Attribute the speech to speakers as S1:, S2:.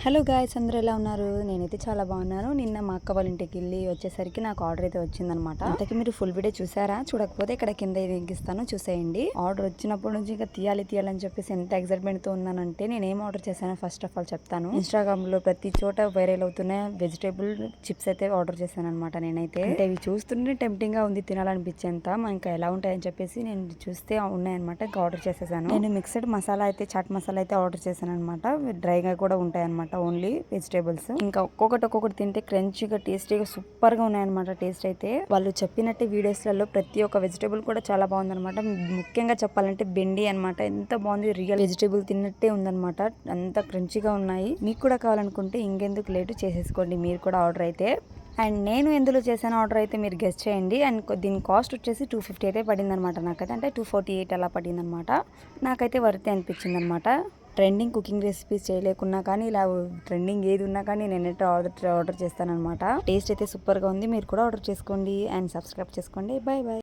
S1: Hello guys, అందరూ ఎలా ఉన్నారు? నేనైతే చాలా బాగున్నాను. నిన్న మా అక్క వాళ్ళ ఇంటికి వెళ్ళి వచ్చేసరికి నాకు ఆర్డర్ అయితే వచ్చిందనమాట. అంతకీ మీరు ఫుల్ వీడియో చూసారా? చూడకపోతే ఇక్కడ కింద ఇస్తాను, చూసేయండి. ఆర్డర్ వచ్చినప్పటి నుంచి ఇంకా తీయాలని చెప్పేసి ఎంత ఎక్సైట్మెంట్ తో ఉన్నానంటే, నేను ఏం ఆర్డర్ చేశానో ఫస్ట్ ఆఫ్ ఆల్ చెప్తాను. ఇన్స్టాగ్రామ్ లో ప్రతి చోట వైరల్ అవుతున్న వెజిటేబుల్ చిప్స్ అయితే ఆర్డర్ చేశాను అనమాట. నేనైతే అంటే ఇవి చూస్తుంటే టెంప్టింగ్ గా ఉంది తినాలనిపించేంత. ఇంకా ఎలా ఉంటాయని చెప్పేసి నేను చూస్తే ఉన్నాయన్నమాట. ఇంకా ఆర్డర్ చేసేసాను. నేను మిక్స్డ్ మసాలా అయితే చాట్ మసాలా అయితే ఆర్డర్ చేశాను అనమాట. డ్రైగా కూడా ఉంటాయి అనమాట, ఓన్లీ వెజిటేబుల్స్. ఇంకా ఒక్కొక్కటి తింటే క్రంచీగా టేస్టీగా సూపర్ గా ఉన్నాయన్నమాట. టేస్ట్ అయితే వాళ్ళు చెప్పినట్టే వీడియోస్ లలో ప్రతి ఒక్క వెజిటేబుల్ కూడా చాలా బాగుందన్నమాట. ముఖ్యంగా చెప్పాలంటే బెండి అన్నమాట. ఎంత బాగుంది, రియల్ వెజిటేబుల్ తిన్నట్టే ఉందన్నమాట. అంత క్రంచీగా ఉన్నాయి. మీకు కూడా కావాలనుకుంటే ఇంకెందుకు లేటు చేసేసుకోండి మీరు కూడా ఆర్డర్ అయితే. అండ్ నేను ఎందులో చేశాను ఆర్డర్ అయితే మీరు గెస్ట్ చేయండి. అండ్ దీని కాస్ట్ వచ్చేసి 250 అయితే పడింది అనమాట. నాకైతే అంటే 248 అలా పడింది అనమాట. నాకైతే వర్త్ అనిపించింది అనమాట. ట్రెండింగ్ కుకింగ్ రెసిపీస్ చేయలేకున్నా కానీ, ఇలా ట్రెండింగ్ ఏది ఉన్నా కానీ నేనైతే ఆర్డర్ చేస్తాను అనమాట. టేస్ట్ అయితే సూపర్ గా ఉంది. మీరు కూడా ఆర్డర్ చేసుకోండి అండ్ సబ్స్క్రైబ్ చేసుకోండి. By by.